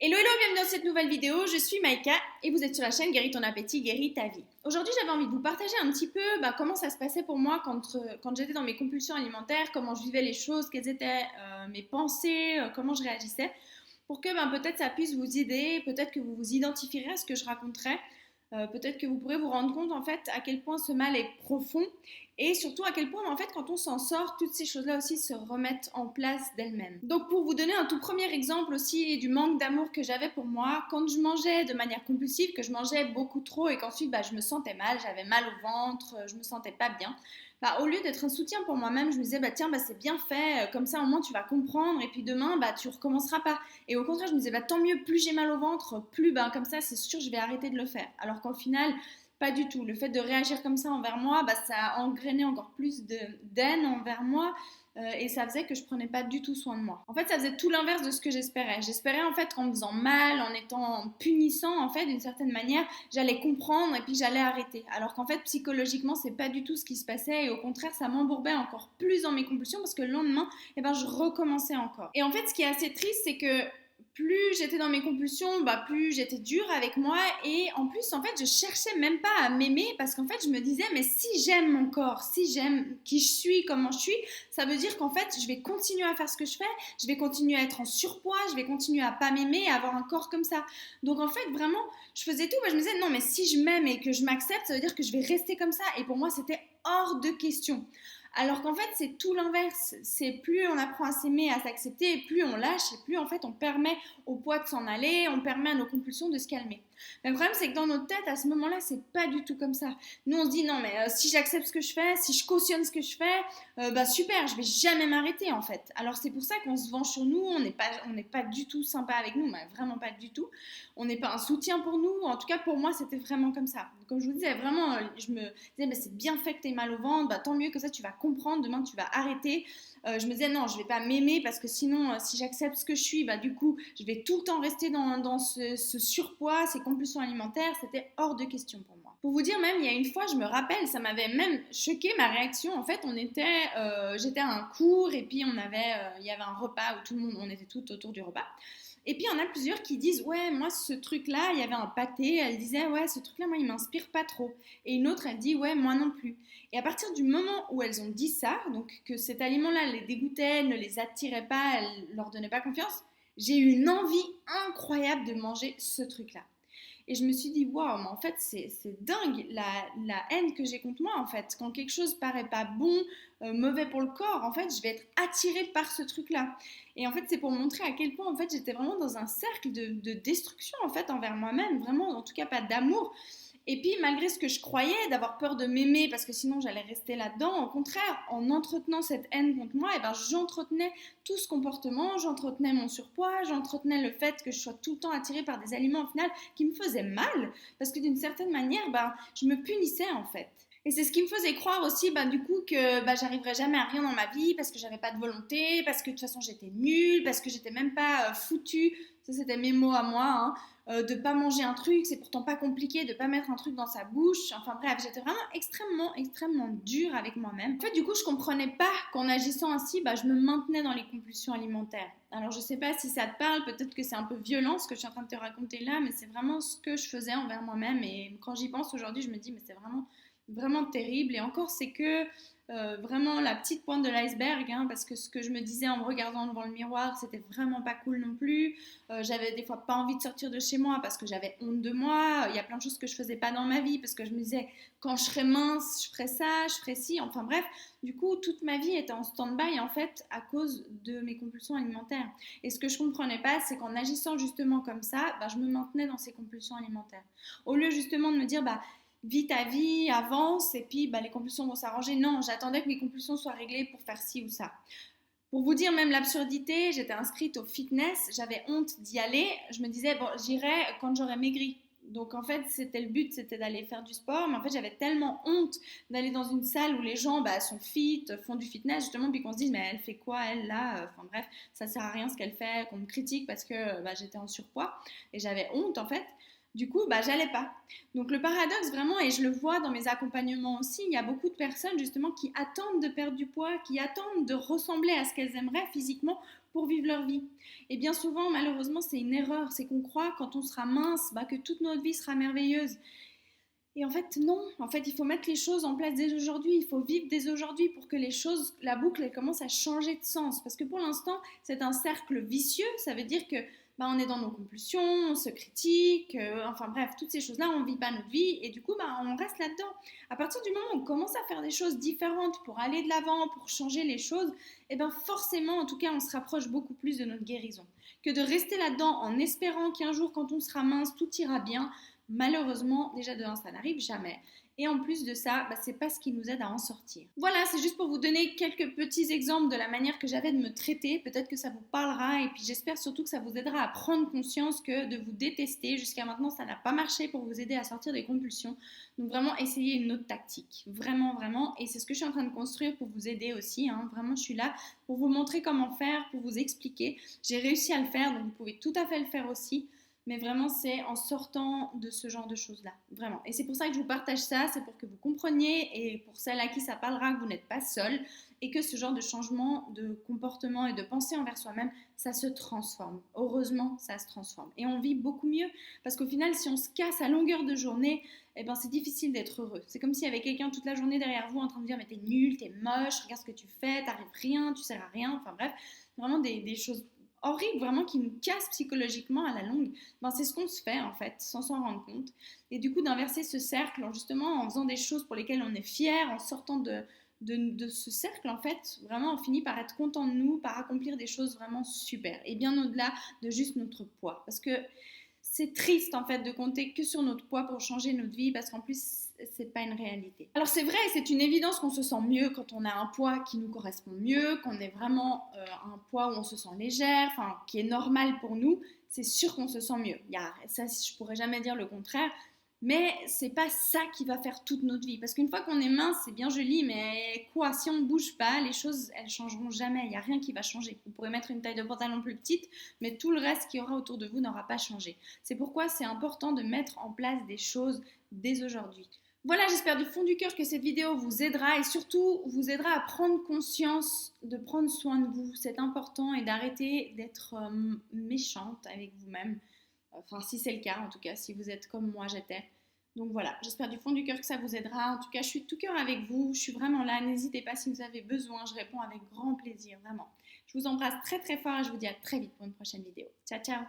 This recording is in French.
Hello, hello, bienvenue dans cette nouvelle vidéo, je suis Maïka et vous êtes sur la chaîne Guéris ton appétit, guéris ta vie. Aujourd'hui j'avais envie de vous partager un petit peu comment ça se passait pour moi quand j'étais dans mes compulsions alimentaires, comment je vivais les choses, quelles étaient mes pensées, comment je réagissais, pour que peut-être ça puisse vous aider, peut-être que vous vous identifierez à ce que je raconterai, peut-être que vous pourrez vous rendre compte en fait à quel point ce mal est profond et surtout à quel point en fait quand on s'en sort, toutes ces choses-là aussi se remettent en place d'elles-mêmes. Donc pour vous donner un tout premier exemple aussi du manque d'amour que j'avais pour moi, quand je mangeais de manière compulsive, que je mangeais beaucoup trop et qu'ensuite je me sentais mal, j'avais mal au ventre, je me sentais pas bien, au lieu d'être un soutien pour moi-même, je me disais tiens c'est bien fait, comme ça au moins tu vas comprendre et puis demain tu recommenceras pas. Et au contraire je me disais tant mieux, plus j'ai mal au ventre, plus comme ça c'est sûr je vais arrêter de le faire. Alors qu'au final pas du tout. Le fait de réagir comme ça envers moi, ça a engrainé encore plus d'haine envers moi et ça faisait que je prenais pas du tout soin de moi. En fait, ça faisait tout l'inverse de ce que j'espérais. J'espérais en fait qu'en me faisant mal, en étant punissant en fait d'une certaine manière, j'allais comprendre et puis j'allais arrêter. Alors qu'en fait, psychologiquement, c'est pas du tout ce qui se passait et au contraire, ça m'embourbait encore plus dans mes compulsions parce que le lendemain, je recommençais encore. Et en fait, ce qui est assez triste, c'est que plus j'étais dans mes compulsions, plus j'étais dure avec moi et en plus en fait je cherchais même pas à m'aimer parce qu'en fait je me disais mais si j'aime mon corps, si j'aime qui je suis, comment je suis, ça veut dire qu'en fait je vais continuer à faire ce que je fais, je vais continuer à être en surpoids, je vais continuer à pas m'aimer, à avoir un corps comme ça. Donc en fait vraiment je faisais tout, je me disais non mais si je m'aime et que je m'accepte, ça veut dire que je vais rester comme ça et pour moi c'était hors de question. Alors qu'en fait, c'est tout l'inverse. C'est plus on apprend à s'aimer, à s'accepter, et plus on lâche, et plus en fait on permet au poids de s'en aller, on permet à nos compulsions de se calmer. Mais le problème, c'est que dans notre tête, à ce moment-là, c'est pas du tout comme ça. Nous, on se dit non, mais si j'accepte ce que je fais, si je cautionne ce que je fais, super, je vais jamais m'arrêter en fait. Alors c'est pour ça qu'on se venge sur nous, on n'est pas du tout sympa avec nous, mais vraiment pas du tout. On n'est pas un soutien pour nous. En tout cas, pour moi, c'était vraiment comme ça. Comme je vous disais, vraiment, je me disais c'est bien fait que tu aies mal au ventre, tant mieux que ça, tu vas comprendre, demain tu vas arrêter. Je me disais non, je vais pas m'aimer parce que sinon, si j'accepte ce que je suis, du coup, je vais tout le temps rester dans ce surpoids, ces compulsions alimentaires, c'était hors de question pour moi. Pour vous dire même, il y a une fois, je me rappelle, ça m'avait même choqué ma réaction. En fait, j'étais à un cours et puis il y avait un repas où tout le monde, on était tout autour du repas. Et puis, il y en a plusieurs qui disent ouais, moi, ce truc-là, il y avait un pâté, elle disait ouais, ce truc-là, moi, il m'inspire pas trop. Et une autre, elle dit ouais, moi non plus. Et à partir du moment où elles ont dit ça, donc que cet aliment-là les dégoûtait, ne les attirait pas, elle leur donnait pas confiance, j'ai eu une envie incroyable de manger ce truc-là. Et je me suis dit, waouh, mais en fait, c'est dingue la haine que j'ai contre moi, en fait. Quand quelque chose paraît pas bon, mauvais pour le corps, en fait, je vais être attirée par ce truc-là. Et en fait, c'est pour montrer à quel point, en fait, j'étais vraiment dans un cercle de destruction, en fait, envers moi-même. Vraiment, en tout cas, pas d'amour. Et puis, malgré ce que je croyais, d'avoir peur de m'aimer parce que sinon j'allais rester là-dedans, au contraire, en entretenant cette haine contre moi, j'entretenais tout ce comportement, j'entretenais mon surpoids, j'entretenais le fait que je sois tout le temps attirée par des aliments au final qui me faisaient mal parce que d'une certaine manière, je me punissais en fait. Et c'est ce qui me faisait croire aussi, du coup, que j'arriverais jamais à rien dans ma vie parce que j'avais pas de volonté, parce que de toute façon j'étais nulle, parce que j'étais même pas foutue. Ça, c'était mes mots à moi, de pas manger un truc, c'est pourtant pas compliqué, de pas mettre un truc dans sa bouche. Enfin bref, j'étais vraiment extrêmement dure avec moi-même. En fait, du coup, je comprenais pas qu'en agissant ainsi, je me maintenais dans les compulsions alimentaires. Alors, je sais pas si ça te parle, peut-être que c'est un peu violent ce que je suis en train de te raconter là, mais c'est vraiment ce que je faisais envers moi-même. Et quand j'y pense aujourd'hui, je me dis, mais c'est vraiment terrible. Et encore, c'est que vraiment la petite pointe de l'iceberg, parce que ce que je me disais en me regardant devant le miroir, c'était vraiment pas cool non plus. J'avais des fois pas envie de sortir de chez moi parce que j'avais honte de moi. Il y a plein de choses que je faisais pas dans ma vie parce que je me disais quand je serais mince, je ferais ça, je ferais ci. Enfin bref, du coup, toute ma vie était en stand-by en fait à cause de mes compulsions alimentaires. Et ce que je comprenais pas, c'est qu'en agissant justement comme ça, je me maintenais dans ces compulsions alimentaires. Au lieu justement de me dire vis ta vie, avance, et puis les compulsions vont s'arranger. Non, j'attendais que mes compulsions soient réglées pour faire ci ou ça. Pour vous dire même l'absurdité, j'étais inscrite au fitness, j'avais honte d'y aller. Je me disais, j'irai quand j'aurai maigri. Donc en fait, c'était le but, c'était d'aller faire du sport. Mais en fait, j'avais tellement honte d'aller dans une salle où les gens sont fit, font du fitness, justement, puis qu'on se dise, mais elle fait quoi, elle, là. Enfin bref, ça sert à rien ce qu'elle fait, qu'on me critique parce que j'étais en surpoids. Et j'avais honte, en fait. Du coup, j'allais pas. Donc le paradoxe vraiment, et je le vois dans mes accompagnements aussi, il y a beaucoup de personnes justement qui attendent de perdre du poids, qui attendent de ressembler à ce qu'elles aimeraient physiquement pour vivre leur vie. Et bien souvent, malheureusement, c'est une erreur. C'est qu'on croit quand on sera mince, que toute notre vie sera merveilleuse. Et en fait, non. En fait, il faut mettre les choses en place dès aujourd'hui. Il faut vivre dès aujourd'hui pour que les choses, la boucle, elle commence à changer de sens. Parce que pour l'instant, c'est un cercle vicieux. Ça veut dire que on est dans nos compulsions, on se critique, enfin bref, toutes ces choses-là, on ne vit pas notre vie et du coup, on reste là-dedans. À partir du moment où on commence à faire des choses différentes pour aller de l'avant, pour changer les choses, et bien forcément, en tout cas, on se rapproche beaucoup plus de notre guérison. Que de rester là-dedans en espérant qu'un jour, quand on sera mince, tout ira bien. Malheureusement, déjà de 1, ça n'arrive jamais. Et en plus de ça, c'est pas ce qui nous aide à en sortir. Voilà, c'est juste pour vous donner quelques petits exemples de la manière que j'avais de me traiter. Peut-être que ça vous parlera et puis j'espère surtout que ça vous aidera à prendre conscience que de vous détester, jusqu'à maintenant, ça n'a pas marché pour vous aider à sortir des compulsions. Donc vraiment, essayez une autre tactique. Vraiment, vraiment. Et c'est ce que je suis en train de construire pour vous aider aussi. Vraiment, je suis là pour vous montrer comment faire, pour vous expliquer. J'ai réussi à le faire, donc vous pouvez tout à fait le faire aussi. Mais vraiment, c'est en sortant de ce genre de choses-là. Vraiment. Et c'est pour ça que je vous partage ça. C'est pour que vous compreniez et pour celles à qui ça parlera que vous n'êtes pas seul et que ce genre de changement de comportement et de pensée envers soi-même, ça se transforme. Heureusement, ça se transforme. Et on vit beaucoup mieux parce qu'au final, si on se casse à longueur de journée, c'est difficile d'être heureux. C'est comme s'il y avait quelqu'un toute la journée derrière vous en train de dire « mais t'es nul, t'es moche, regarde ce que tu fais, t'arrives rien, tu sers à rien ». Enfin bref, vraiment des choses horrible, vraiment qui nous casse psychologiquement à la longue, c'est ce qu'on se fait en fait, sans s'en rendre compte. Et du coup, d'inverser ce cercle, justement, en faisant des choses pour lesquelles on est fier, en sortant de ce cercle, en fait, vraiment, on finit par être content de nous, par accomplir des choses vraiment super. Et bien au-delà de juste notre poids. Parce que c'est triste en fait de compter que sur notre poids pour changer notre vie parce qu'en plus c'est pas une réalité. Alors c'est vrai, c'est une évidence qu'on se sent mieux quand on a un poids qui nous correspond mieux, qu'on est vraiment un poids où on se sent légère, enfin qui est normal pour nous, c'est sûr qu'on se sent mieux. Ça, je pourrais jamais dire le contraire. Mais c'est pas ça qui va faire toute notre vie. Parce qu'une fois qu'on est mince, c'est bien joli, mais quoi, si on ne bouge pas, les choses, elles changeront jamais. Il n'y a rien qui va changer. Vous pourrez mettre une taille de pantalon plus petite, mais tout le reste qu'il y aura autour de vous n'aura pas changé. C'est pourquoi c'est important de mettre en place des choses dès aujourd'hui. Voilà, j'espère du fond du cœur que cette vidéo vous aidera et surtout vous aidera à prendre conscience de prendre soin de vous. C'est important et d'arrêter d'être méchante avec vous-même. Enfin, si c'est le cas, en tout cas, si vous êtes comme moi j'étais. Donc voilà, j'espère du fond du cœur que ça vous aidera. En tout cas, je suis de tout cœur avec vous. Je suis vraiment là. N'hésitez pas si vous avez besoin. Je réponds avec grand plaisir, vraiment. Je vous embrasse très très fort et je vous dis à très vite pour une prochaine vidéo. Ciao, ciao!